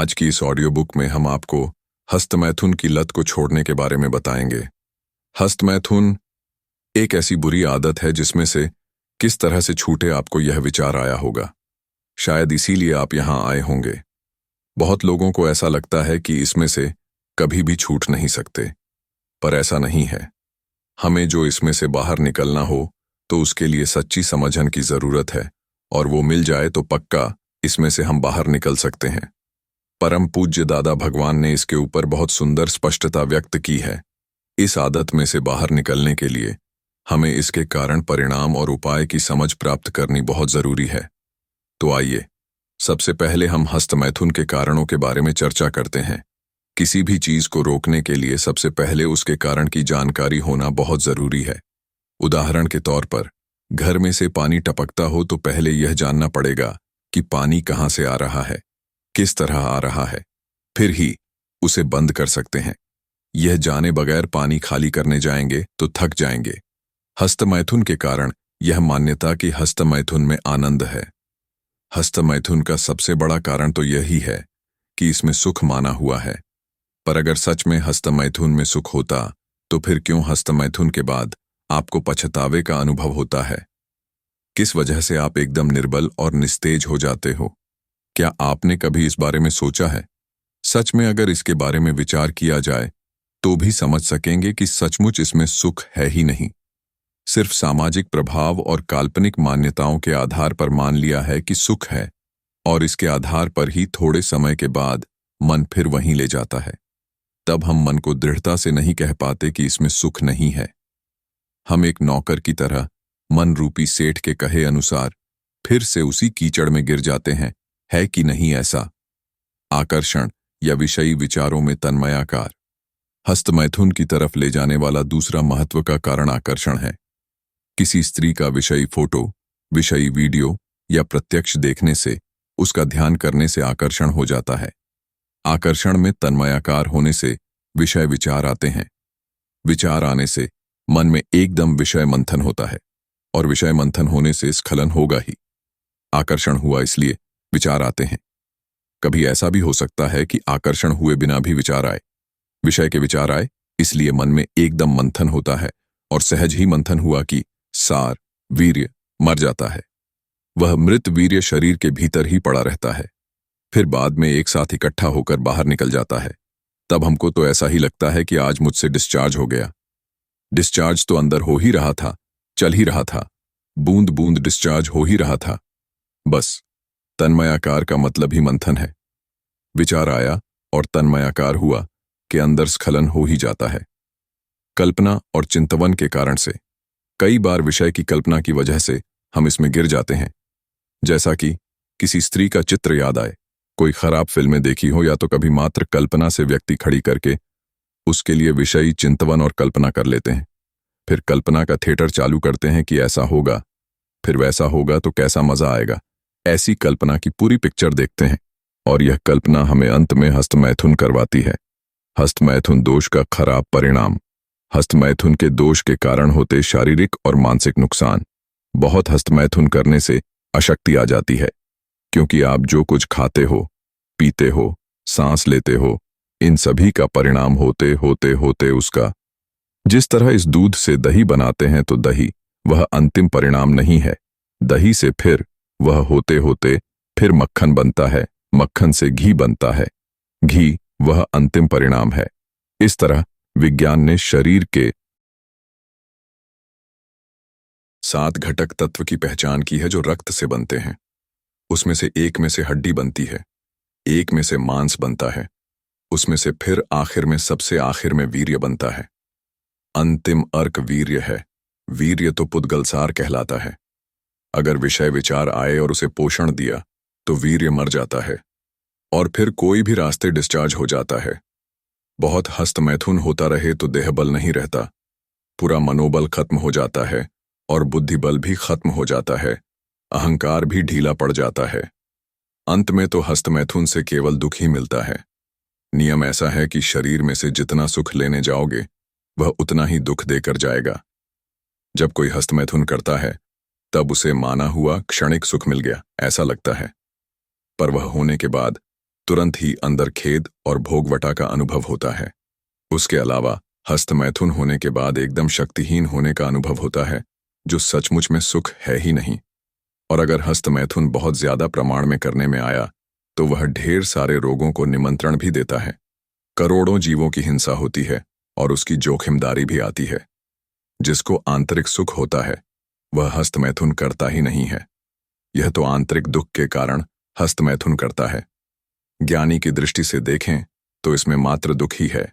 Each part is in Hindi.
आज की इस ऑडियो बुक में हम आपको हस्तमैथुन की लत को छोड़ने के बारे में बताएंगे। हस्तमैथुन एक ऐसी बुरी आदत है जिसमें से किस तरह से छूटे आपको यह विचार आया होगा। शायद इसीलिए आप यहाँ आए होंगे। बहुत लोगों को ऐसा लगता है कि इसमें से कभी भी छूट नहीं सकते, पर ऐसा नहीं है। हमें जो इसमें से बाहर निकलना हो तो उसके लिए सच्ची समझन की जरूरत है, और वो मिल जाए तो पक्का इसमें से हम बाहर निकल सकते हैं। परम पूज्य दादा भगवान ने इसके ऊपर बहुत सुंदर स्पष्टता व्यक्त की है। इस आदत में से बाहर निकलने के लिए हमें इसके कारण, परिणाम और उपाय की समझ प्राप्त करनी बहुत जरूरी है। तो आइए सबसे पहले हम हस्तमैथुन के कारणों के बारे में चर्चा करते हैं। किसी भी चीज को रोकने के लिए सबसे पहले उसके कारण की जानकारी होना बहुत जरूरी है। उदाहरण के तौर पर, घर में से पानी टपकता हो तो पहले यह जानना पड़ेगा कि पानी कहाँ से आ रहा है, किस तरह आ रहा है, फिर ही उसे बंद कर सकते हैं। यह जाने बगैर पानी खाली करने जाएंगे तो थक जाएंगे। हस्तमैथुन के कारण यह मान्यता कि हस्तमैथुन में आनंद है। हस्तमैथुन का सबसे बड़ा कारण तो यही है कि इसमें सुख माना हुआ है। पर अगर सच में हस्तमैथुन में सुख होता तो फिर क्यों हस्तमैथुन के बाद आपको पछतावे का अनुभव होता है? किस वजह से आप एकदम निर्बल और निस्तेज हो जाते हो? क्या आपने कभी इस बारे में सोचा है? सच में अगर इसके बारे में विचार किया जाए तो भी समझ सकेंगे कि सचमुच इसमें सुख है ही नहीं। सिर्फ सामाजिक प्रभाव और काल्पनिक मान्यताओं के आधार पर मान लिया है कि सुख है, और इसके आधार पर ही थोड़े समय के बाद मन फिर वहीं ले जाता है। तब हम मन को दृढ़ता से नहीं कह पाते कि इसमें सुख नहीं है। हम एक नौकर की तरह मन रूपी सेठ के कहे अनुसार फिर से उसी कीचड़ में गिर जाते हैं। है कि नहीं ऐसा? आकर्षण या विषयी विचारों में तन्मयाकार। हस्तमैथुन की तरफ ले जाने वाला दूसरा महत्व का कारण आकर्षण है। किसी स्त्री का विषयी फोटो, विषयी वीडियो या प्रत्यक्ष देखने से, उसका ध्यान करने से आकर्षण हो जाता है। आकर्षण में तन्मयाकार होने से विषय विचार आते हैं। विचार आने से मन में एकदम विषय मंथन होता है, और विषय मंथन होने से स्खलन होगा ही। आकर्षण हुआ इसलिए विचार आते हैं। कभी ऐसा भी हो सकता है कि आकर्षण हुए बिना भी विचार आए। विषय के विचार आए इसलिए मन में एकदम मंथन होता है, और सहज ही मंथन हुआ कि सार वीर्य मर जाता है। वह मृत वीर्य शरीर के भीतर ही पड़ा रहता है, फिर बाद में एक साथ इकट्ठा होकर बाहर निकल जाता है। तब हमको तो ऐसा ही लगता है कि आज मुझसे डिस्चार्ज हो गया। डिस्चार्ज तो अंदर हो ही रहा था, चल ही रहा था, बूंद बूंद डिस्चार्ज हो ही रहा था। बस तन्मयाकार का मतलब ही मंथन है। विचार आया और तन्मयाकार हुआ कि अंदर स्खलन हो ही जाता है। कल्पना और चिंतवन के कारण से कई बार विषय की कल्पना की वजह से हम इसमें गिर जाते हैं। जैसा कि किसी स्त्री का चित्र याद आए, कोई खराब फिल्में देखी हो, या तो कभी मात्र कल्पना से व्यक्ति खड़ी करके उसके लिए विषयी चिंतवन और कल्पना कर लेते हैं। फिर कल्पना का थिएटर चालू करते हैं कि ऐसा होगा, फिर वैसा होगा तो कैसा मजा आएगा। ऐसी कल्पना की पूरी पिक्चर देखते हैं, और यह कल्पना हमें अंत में हस्तमैथुन करवाती है। हस्तमैथुन दोष का खराब परिणाम। हस्तमैथुन के दोष के कारण होते शारीरिक और मानसिक नुकसान। बहुत हस्तमैथुन करने से अशक्ति आ जाती है, क्योंकि आप जो कुछ खाते हो, पीते हो, सांस लेते हो, इन सभी का परिणाम होते होते होते उसका, जिस तरह इस दूध से दही बनाते हैं तो दही वह अंतिम परिणाम नहीं है। दही से फिर वह होते होते फिर मक्खन बनता है, मक्खन से घी बनता है, घी वह अंतिम परिणाम है। इस तरह विज्ञान ने शरीर के 7 घटक तत्व की पहचान की है जो रक्त से बनते हैं। उसमें से एक में से हड्डी बनती है, एक में से मांस बनता है, उसमें से फिर आखिर में, सबसे आखिर में वीर्य बनता है। अंतिम अर्क वीर्य है। वीर्य तो पुद्गलसार कहलाता है। अगर विषय विचार आए और उसे पोषण दिया तो वीर्य मर जाता है, और फिर कोई भी रास्ते डिस्चार्ज हो जाता है। बहुत हस्तमैथुन होता रहे तो देहबल नहीं रहता, पूरा मनोबल खत्म हो जाता है, और बुद्धिबल भी खत्म हो जाता है, अहंकार भी ढीला पड़ जाता है। अंत में तो हस्तमैथुन से केवल दुख ही मिलता है। नियम ऐसा है कि शरीर में से जितना सुख लेने जाओगे वह उतना ही दुख देकर जाएगा। जब कोई हस्तमैथुन करता है तब उसे माना हुआ क्षणिक सुख मिल गया ऐसा लगता है, पर वह होने के बाद तुरंत ही अंदर खेद और भोगवटा का अनुभव होता है। उसके अलावा हस्तमैथुन होने के बाद एकदम शक्तिहीन होने का अनुभव होता है, जो सचमुच में सुख है ही नहीं। और अगर हस्तमैथुन बहुत ज्यादा प्रमाण में करने में आया तो वह ढेर सारे रोगों को निमंत्रण भी देता है। करोड़ों जीवों की हिंसा होती है और उसकी जोखिमदारी भी आती है। जिसको आंतरिक सुख होता है वह हस्तमैथुन करता ही नहीं है। यह तो आंतरिक दुख के कारण हस्तमैथुन करता है। ज्ञानी की दृष्टि से देखें तो इसमें मात्र दुख ही है।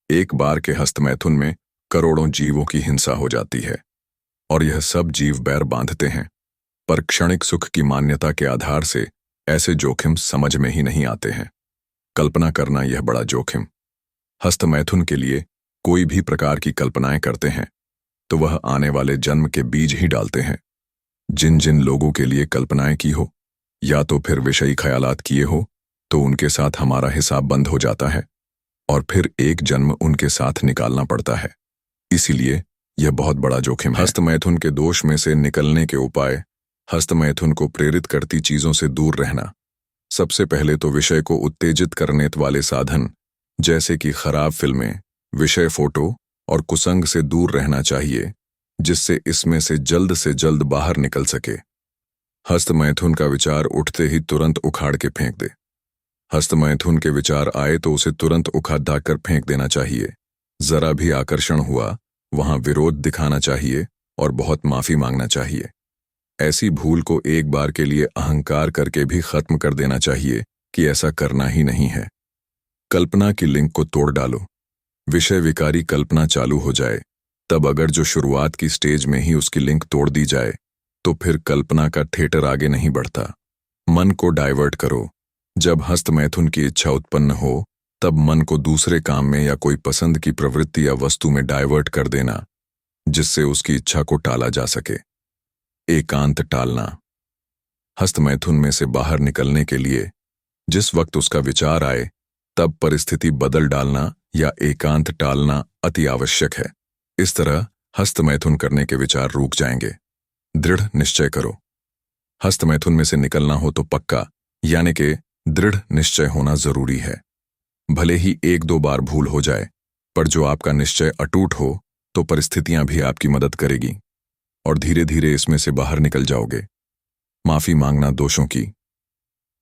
एक बार के हस्तमैथुन में करोड़ों जीवों की हिंसा हो जाती है और यह सब जीव बैर बांधते हैं, पर क्षणिक सुख की मान्यता के आधार से ऐसे जोखिम समझ में ही नहीं आते हैं। कल्पना करना यह बड़ा जोखिम। हस्तमैथुन के लिए कोई भी प्रकार की कल्पनाएं करते हैं तो वह आने वाले जन्म के बीज ही डालते हैं। जिन जिन लोगों के लिए कल्पनाएं की हो या तो फिर विषयी ख्यालात किए हो तो उनके साथ हमारा हिसाब बंद हो जाता है और फिर एक जन्म उनके साथ निकालना पड़ता है। इसीलिए यह बहुत बड़ा जोखिम है। हस्तमैथुन के दोष में से निकलने के उपाय। हस्तमैथुन को प्रेरित करती चीजों से दूर रहना। सबसे पहले तो विषय को उत्तेजित करने वाले साधन जैसे कि खराब फिल्में, विषय फोटो और कुसंग से दूर रहना चाहिए, जिससे इसमें से जल्द बाहर निकल सके। हस्तमैथुन का विचार उठते ही तुरंत उखाड़ के फेंक दे। हस्तमैथुन के विचार आए तो उसे तुरंत उखाड़ कर फेंक देना चाहिए। जरा भी आकर्षण हुआ वहां विरोध दिखाना चाहिए और बहुत माफी मांगना चाहिए। ऐसी भूल को एक बार के लिए अहंकार करके भी खत्म कर देना चाहिए कि ऐसा करना ही नहीं है। कल्पना की लिंक को तोड़ डालो। विषय विकारी कल्पना चालू हो जाए तब अगर जो शुरुआत की स्टेज में ही उसकी लिंक तोड़ दी जाए तो फिर कल्पना का थिएटर आगे नहीं बढ़ता। मन को डाइवर्ट करो। जब हस्तमैथुन की इच्छा उत्पन्न हो तब मन को दूसरे काम में या कोई पसंद की प्रवृत्ति या वस्तु में डाइवर्ट कर देना, जिससे उसकी इच्छा को टाला जा सके। एकांत टालना। हस्तमैथुन में से बाहर निकलने के लिए जिस वक्त उसका विचार आए तब परिस्थिति बदल डालना या एकांत टालना अति आवश्यक है। इस तरह हस्तमैथुन करने के विचार रुक जाएंगे। दृढ़ निश्चय करो। हस्तमैथुन में से निकलना हो तो पक्का यानी कि दृढ़ निश्चय होना जरूरी है। भले ही एक दो बार भूल हो जाए, पर जो आपका निश्चय अटूट हो तो परिस्थितियां भी आपकी मदद करेगी और धीरे धीरे इसमें से बाहर निकल जाओगे। माफी मांगना दोषों की।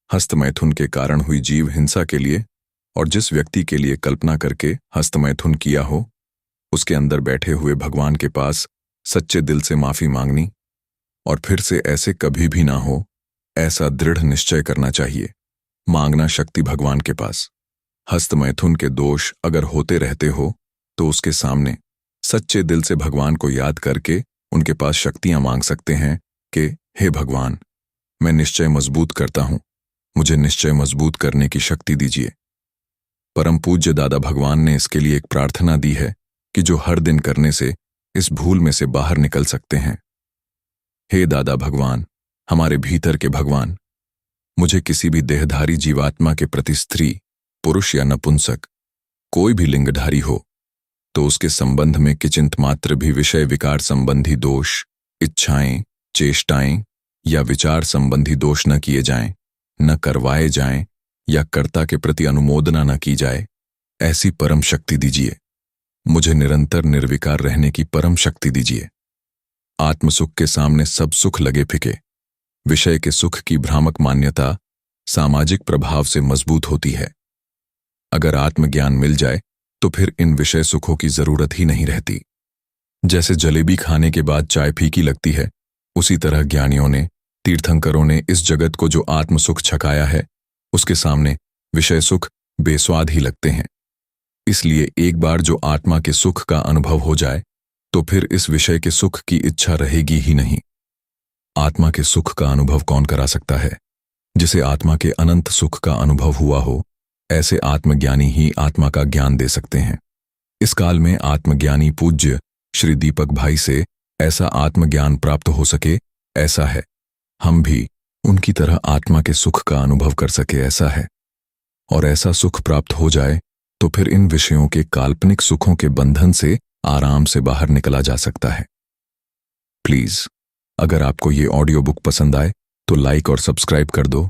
हस्तमैथुन के कारण हुई जीव हिंसा के लिए और जिस व्यक्ति के लिए कल्पना करके हस्तमैथुन किया हो उसके अंदर बैठे हुए भगवान के पास सच्चे दिल से माफी मांगनी और फिर से ऐसे कभी भी ना हो ऐसा दृढ़ निश्चय करना चाहिए। मांगना शक्ति भगवान के पास। हस्तमैथुन के दोष अगर होते रहते हो तो उसके सामने सच्चे दिल से भगवान को याद करके उनके पास शक्तियां मांग सकते हैं कि हे भगवान, मैं निश्चय मजबूत करता हूं, मुझे निश्चय मजबूत करने की शक्ति दीजिए। परम पूज्य दादा भगवान ने इसके लिए एक प्रार्थना दी है कि जो हर दिन करने से इस भूल में से बाहर निकल सकते हैं। हे दादा भगवान, हमारे भीतर के भगवान, मुझे किसी भी देहधारी जीवात्मा के प्रति स्त्री, पुरुष या नपुंसक कोई भी लिंगधारी हो तो उसके संबंध में किंचित मात्र भी विषय विकार संबंधी दोष, इच्छाएं, चेष्टाएं या विचार संबंधी दोष न किए जाएं, न करवाए जाएं या कर्ता के प्रति अनुमोदना न की जाए। ऐसी परम शक्ति दीजिए। मुझे निरंतर निर्विकार रहने की परम शक्ति दीजिए। आत्मसुख के सामने सब सुख लगे फिके। विषय के सुख की भ्रामक मान्यता सामाजिक प्रभाव से मजबूत होती है। अगर आत्मज्ञान मिल जाए तो फिर इन विषय सुखों की जरूरत ही नहीं रहती। जैसे जलेबी खाने के बाद चाय फीकी लगती है, उसी तरह ज्ञानियों ने, तीर्थंकरों ने इस जगत को जो आत्मसुख छकाया है उसके सामने विषय सुख बेस्वाद ही लगते हैं। इसलिए एक बार जो आत्मा के सुख का अनुभव हो जाए तो फिर इस विषय के सुख की इच्छा रहेगी ही नहीं। आत्मा के सुख का अनुभव कौन करा सकता है? जिसे आत्मा के अनंत सुख का अनुभव हुआ हो, ऐसे आत्मज्ञानी ही आत्मा का ज्ञान दे सकते हैं। इस काल में आत्मज्ञानी पूज्य श्री दीपक भाई से ऐसा आत्मज्ञान प्राप्त हो सके, ऐसा है। हम भी उनकी तरह आत्मा के सुख का अनुभव कर सके, ऐसा है। और ऐसा सुख प्राप्त हो जाए तो फिर इन विषयों के काल्पनिक सुखों के बंधन से आराम से बाहर निकला जा सकता है। प्लीज, अगर आपको ये ऑडियो बुक पसंद आए तो लाइक और सब्सक्राइब कर दो